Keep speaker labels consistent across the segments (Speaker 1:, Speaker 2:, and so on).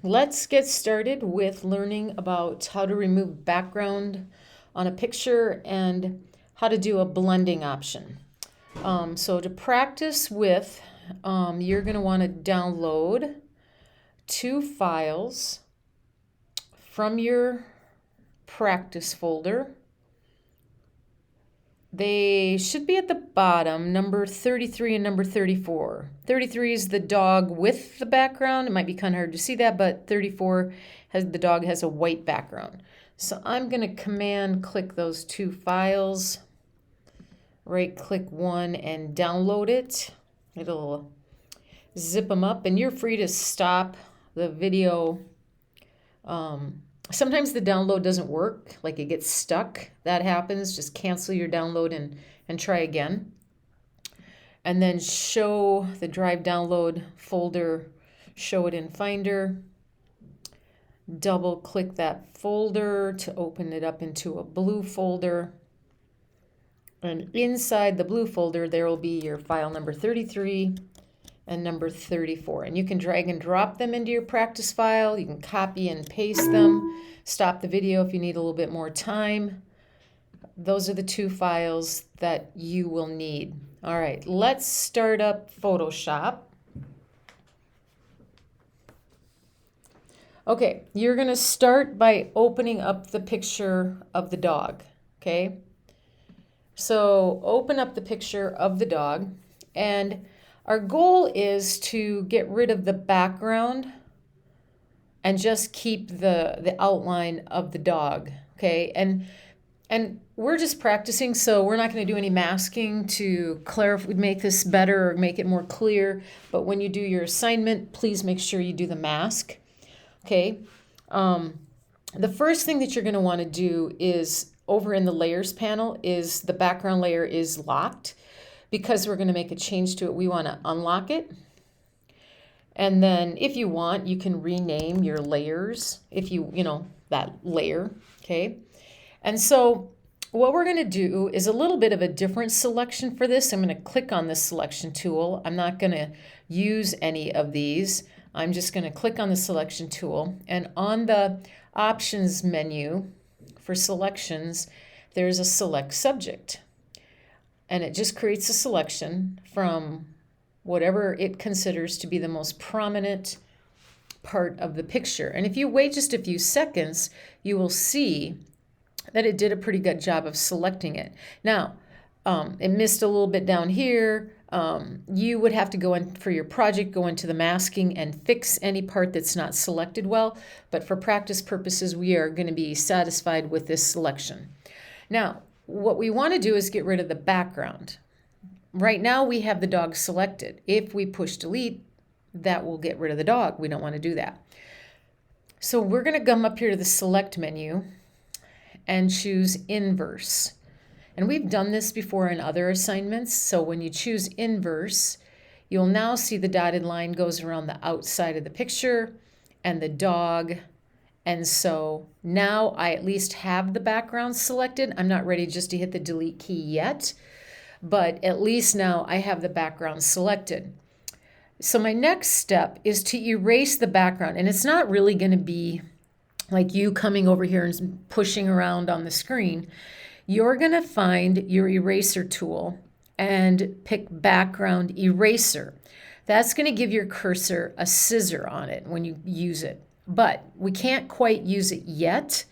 Speaker 1: let's get started with learning about how to remove background on a picture and how to do a blending option. So to practice with, you're going to want to download two files from your practice folder. They should be at the bottom, number 33 and number 34. 33 is the dog with the background. It might be kind of hard to see that, but 34 the dog has a white background. So I'm going to command click those two files, right click one and download it. It'll zip them up, and you're free to stop the video. Sometimes the download doesn't work, like it gets stuck. That happens. Just cancel your download and try again. And then show the Drive download folder, show it in Finder. Double click that folder to open it up into a blue folder. And inside the blue folder, there will be your file number 33 and number 34. And you can drag and drop them into your practice file. You can copy and paste them. Stop the video if you need a little bit more time. Those are the two files that you will need. All right, let's start up Photoshop. Okay, you're going to start by opening up the picture of the dog, okay? So open up the picture of the dog, and our goal is to get rid of the background and just keep the outline of the dog, okay? And we're just practicing, so we're not going to do any masking to clarify, make this better or make it more clear. But when you do your assignment, please make sure you do the mask, okay? The first thing that you're going to want to do is over in the layers panel is the background layer is locked. Because we're going to make a change to it, we want to unlock it. And then if you want, you can rename your layers if that layer, okay? And so what we're going to do is a little bit of a different selection for this. I'm going to click on the selection tool. I'm not going to use any of these. I'm just going to click on the selection tool. And on the options menu for selections, there's a select subject. And it just creates a selection from whatever it considers to be the most prominent part of the picture. And if you wait just a few seconds, you will see that it did a pretty good job of selecting it. Now, it missed a little bit down here. You would have to go in for your project, go into the masking and fix any part that's not selected well. But for practice purposes, we are going to be satisfied with this selection. Now, what we want to do is get rid of the background. Right now we have the dog selected. If we push delete, that will get rid of the dog. We don't want to do that. So we're going to come up here to the select menu and choose inverse. And we've done this before in other assignments. So when you choose inverse, you'll now see the dotted line goes around the outside of the picture and the dog. And so now I at least have the background selected. I'm not ready just to hit the delete key yet, but at least now I have the background selected. So my next step is to erase the background. And it's not really going to be like you coming over here and pushing around on the screen. You're going to find your eraser tool and pick background eraser. That's going to give your cursor a scissor on it when you use it. But we can't quite use it yet.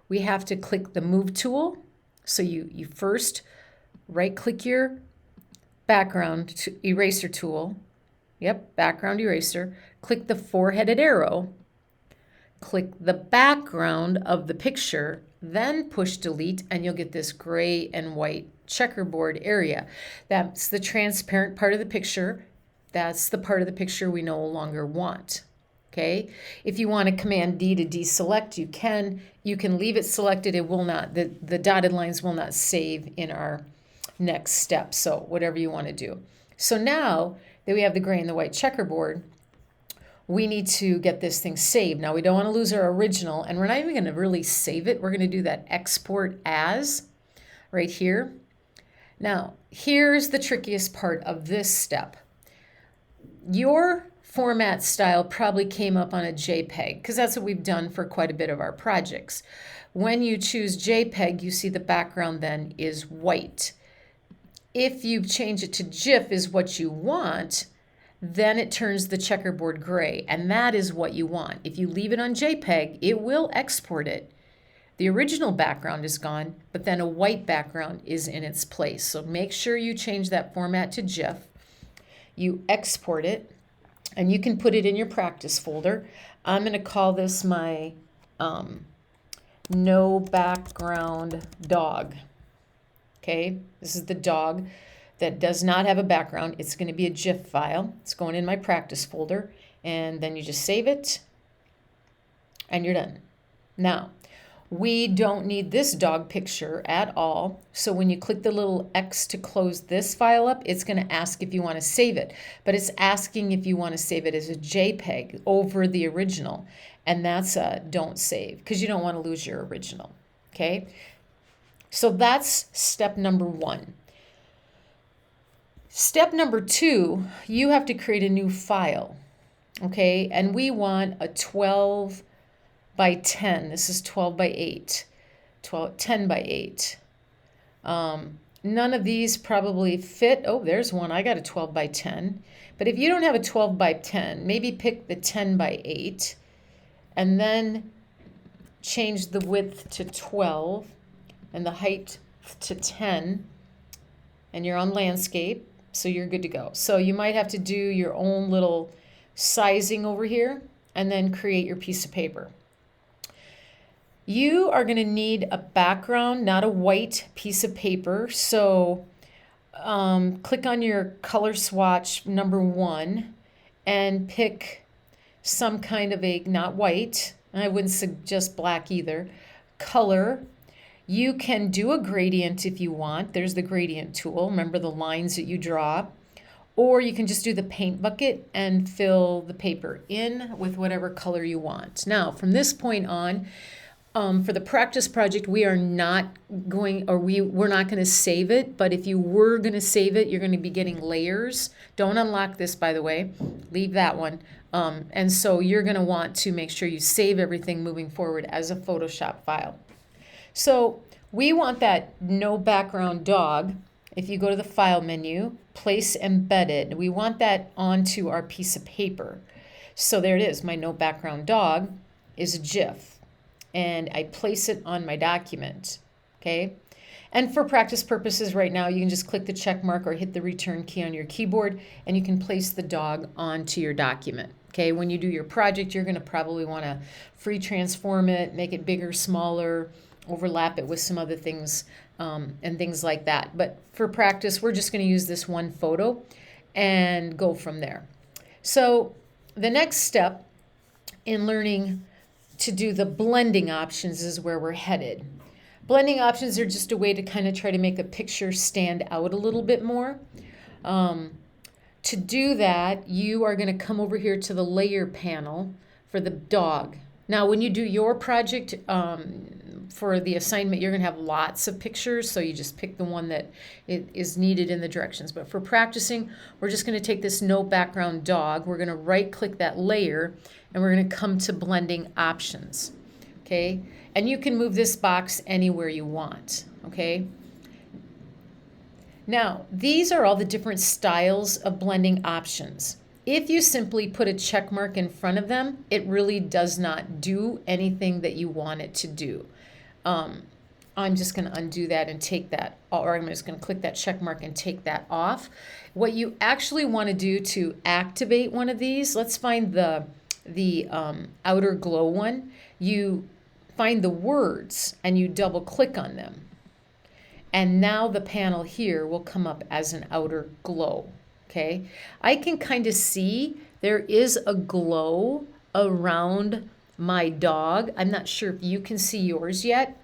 Speaker 1: We have to click the move tool. So you first right click your background eraser tool. Yep, background eraser. Click the four-headed arrow. Click the background of the picture, then push delete, and you'll get this gray and white checkerboard area. That's the transparent part of the picture. That's the part of the picture we no longer want. Okay. If you want to command D to deselect, you can. You can leave it selected. It will not, the dotted lines will not save in our next step. So whatever you want to do. So now that we have the gray and the white checkerboard, we need to get this thing saved. Now we don't want to lose our original, and we're not even going to really save it. We're going to do that export as right here. Now, here's the trickiest part of this step. Your format style probably came up on a JPEG because that's what we've done for quite a bit of our projects. When you choose JPEG, you see the background then is white. If you change it to GIF is what you want, then it turns the checkerboard gray, and that is what you want. If you leave it on JPEG, it will export it. The original background is gone, but then a white background is in its place. So make sure you change that format to GIF. You export it, and you can put it in your practice folder. I'm going to call this my no background dog. Okay, this is the dog that does not have a background. It's going to be a GIF file. It's going in my practice folder, and then you just save it, and you're done. Now, we don't need this dog picture at all. So when you click the little X to close this file up, it's going to ask if you want to save it. But it's asking if you want to save it as a JPEG over the original. And that's a don't save because you don't want to lose your original. Okay? So that's step number 1. Step number 2, you have to create a new file. Okay? And we want a 12 by 10. This is 12 by 8, 10 by 8. None of these probably fit. Oh, there's one. I got a 12 by 10. But if you don't have a 12 by 10, maybe pick the 10 by 8 and then change the width to 12 and the height to 10. And you're on landscape, so you're good to go. So you might have to do your own little sizing over here and then create your piece of paper. You are going to need a background, not a white piece of paper. So click on your color swatch number 1 and pick some kind of a, not white, and I wouldn't suggest black either, color. You can do a gradient if you want. There's the gradient tool. Remember the lines that you draw. Or you can just do the paint bucket and fill the paper in with whatever color you want. Now, from this point on, for the practice project, we are not going, or we're not going to save it. But if you were going to save it, you're going to be getting layers. Don't unlock this, by the way. Leave that one. And so you're going to want to make sure you save everything moving forward as a Photoshop file. So we want that no background dog. If you go to the File menu, Place Embedded, we want that onto our piece of paper. So there it is. My no background dog is a GIF. And I place it on my document, okay? And for practice purposes right now, you can just click the check mark or hit the return key on your keyboard, and you can place the dog onto your document, okay? When you do your project, you're gonna probably wanna free transform it, make it bigger, smaller, overlap it with some other things, and things like that. But for practice, we're just gonna use this one photo and go from there. So the next step in learning to do the blending options is where we're headed. Blending options are just a way to kind of try to make a picture stand out a little bit more. To do that, you are going to come over here to the layer panel for the dog. Now, when you do your project for the assignment, you're going to have lots of pictures, so you just pick the one that is needed in the directions. But for practicing, we're just going to take this no background dog. We're going to right-click that layer, and we're going to come to blending options, okay? And you can move this box anywhere you want, okay? Now, these are all the different styles of blending options. If you simply put a check mark in front of them, it really does not do anything that you want it to do. I'm just going to undo that and take that, or I'm just going to click that check mark and take that off. What you actually want to do to activate one of these, let's find the outer glow one. You find the words and you double click on them. And now the panel here will come up as an outer glow. Okay, I can kind of see there is a glow around my dog. I'm not sure if you can see yours yet.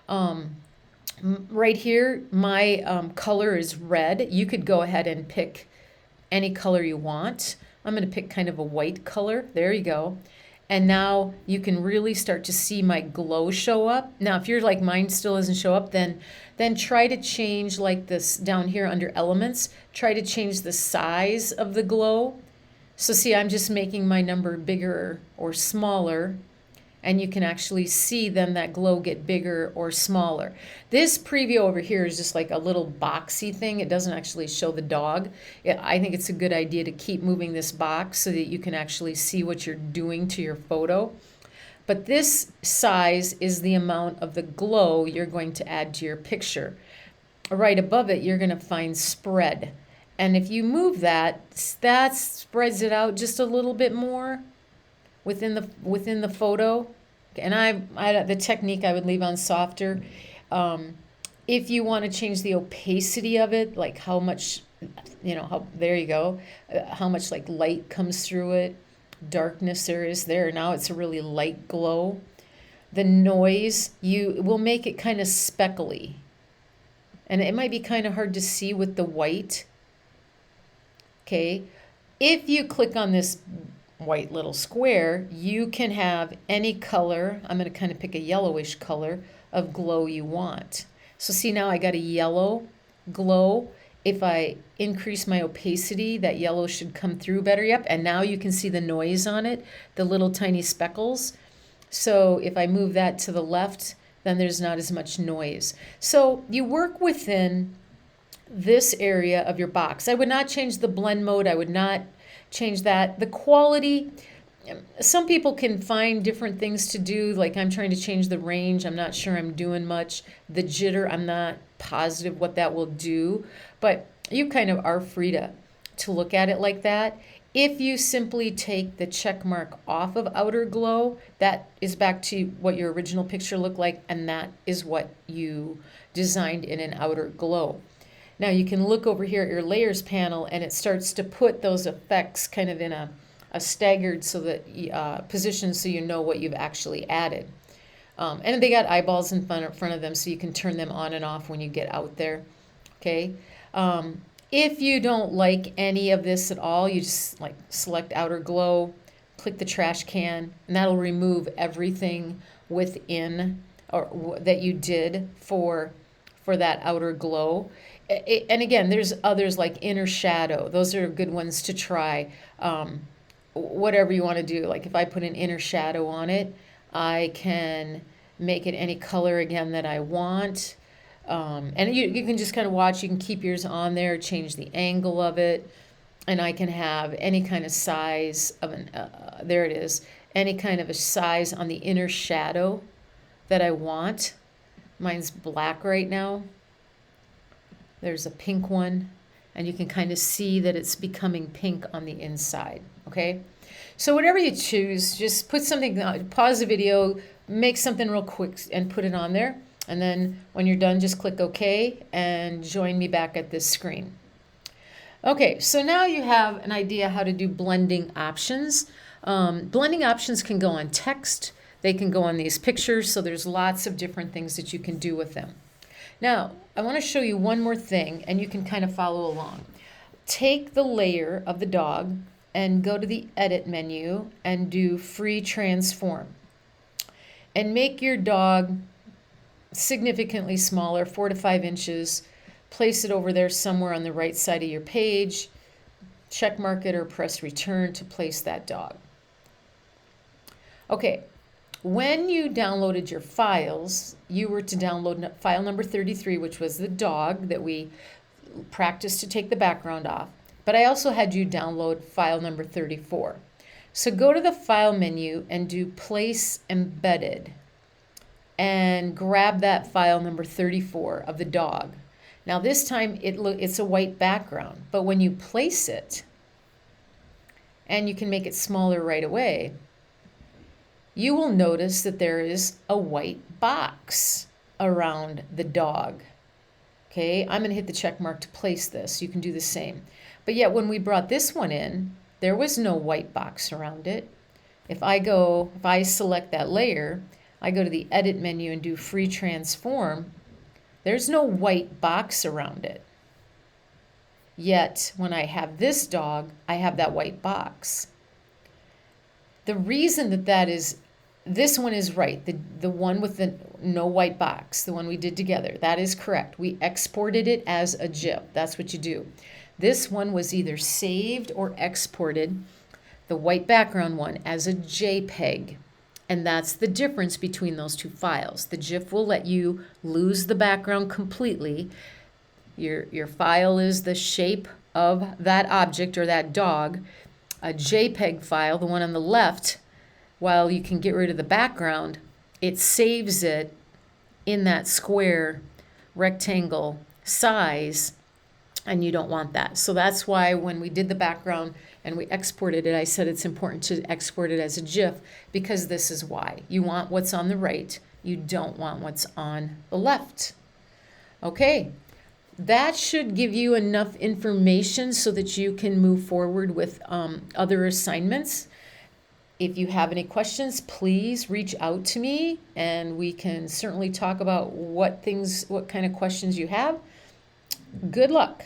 Speaker 1: Right here, my color is red. You could go ahead and pick any color you want. I'm going to pick kind of a white color. There you go. And now you can really start to see my glow show up. Now, if you're like mine still doesn't show up, then try to change like this down here under elements. Try to change the size of the glow So see, I'm just making my number bigger or smaller, and you can actually see then that glow get bigger or smaller. This preview over here is just like a little boxy thing. It doesn't actually show the dog. I think it's a good idea to keep moving this box so that you can actually see what you're doing to your photo. But this size is the amount of the glow you're going to add to your picture. Right above it, you're going to find spread. And if you move that, that spreads it out just a little bit more within the photo. And the technique I would leave on softer. If you want to change the opacity of it, like how much, there you go, how much like light comes through it, darkness there is there. Now it's a really light glow. The noise, you will make it kind of speckly. And it might be kind of hard to see with the white. Okay, if you click on this white little square, you can have any color. I'm going to kind of pick a yellowish color of glow you want. So see, now I got a yellow glow. If I increase my opacity, that yellow should come through better. Yep, and now you can see the noise on it, the little tiny speckles. So if I move that to the left, then there's not as much noise. So you work within this area of your box. I would not change the blend mode. I would not change that. The quality, some people can find different things to do. Like I'm trying to change the range. I'm not sure I'm doing much. The jitter, I'm not positive what that will do. But you kind of are free to look at it like that. If you simply take the check mark off of outer glow, that is back to what your original picture looked like, and that is what you designed in an outer glow. Now you can look over here at your layers panel, and it starts to put those effects kind of in a staggered so that position, so you know what you've actually added. And they got eyeballs in front of them, so you can turn them on and off when you get out there. Okay. If you don't like any of this at all, you just like select outer glow, click the trash can, and that'll remove everything within or that you did for that outer glow. And again, there's others like inner shadow. Those are good ones to try. Whatever you want to do. Like if I put an inner shadow on it, I can make it any color again that I want. And you can just kind of watch. You can keep yours on there, change the angle of it. And I can have any kind of size of there it is, any kind of a size on the inner shadow that I want. Mine's black right now. There's a pink one, and you can kind of see that it's becoming pink on the inside, okay? So whatever you choose, just put something, pause the video, make something real quick and put it on there. And then when you're done, just click OK and join me back at this screen. Okay, so now you have an idea how to do blending options. Blending options can go on text. They can go on these pictures. So there's lots of different things that you can do with them. Now, I want to show you one more thing, and you can kind of follow along. Take the layer of the dog and go to the Edit menu and do Free Transform. And make your dog significantly smaller, 4 to 5 inches. Place it over there somewhere on the right side of your page. Check mark it or press Return to place that dog. Okay. When you downloaded your files, you were to download file number 33, which was the dog that we practiced to take the background off. But I also had you download file number 34. So go to the File menu and do Place Embedded. And grab that file number 34 of the dog. Now this time it's a white background. But when you place it, and you can make it smaller right away, you will notice that there is a white box around the dog. Okay, I'm going to hit the check mark to place this. You can do the same. But yet when we brought this one in, there was no white box around it. If I select that layer, I go to the Edit menu and do Free Transform, there's no white box around it. Yet when I have this dog, I have that white box. The reason that is, this one is right. The one with the no white box, the one we did together, that is correct. We exported it as a GIF. That's what you do. This one was either saved or exported the white background one as a JPEG. And that's the difference between those two files. The GIF will let you lose the background completely. Your file is the shape of that object or that dog. A JPEG file, the one on the left, while you can get rid of the background, it saves it in that square rectangle size, and you don't want that. So that's why when we did the background and we exported it, I said it's important to export it as a GIF, because this is why. You want what's on the right. You don't want what's on the left. Okay, that should give you enough information so that you can move forward with other assignments. If you have any questions, please reach out to me, and we can certainly talk about what kind of questions you have. Good luck.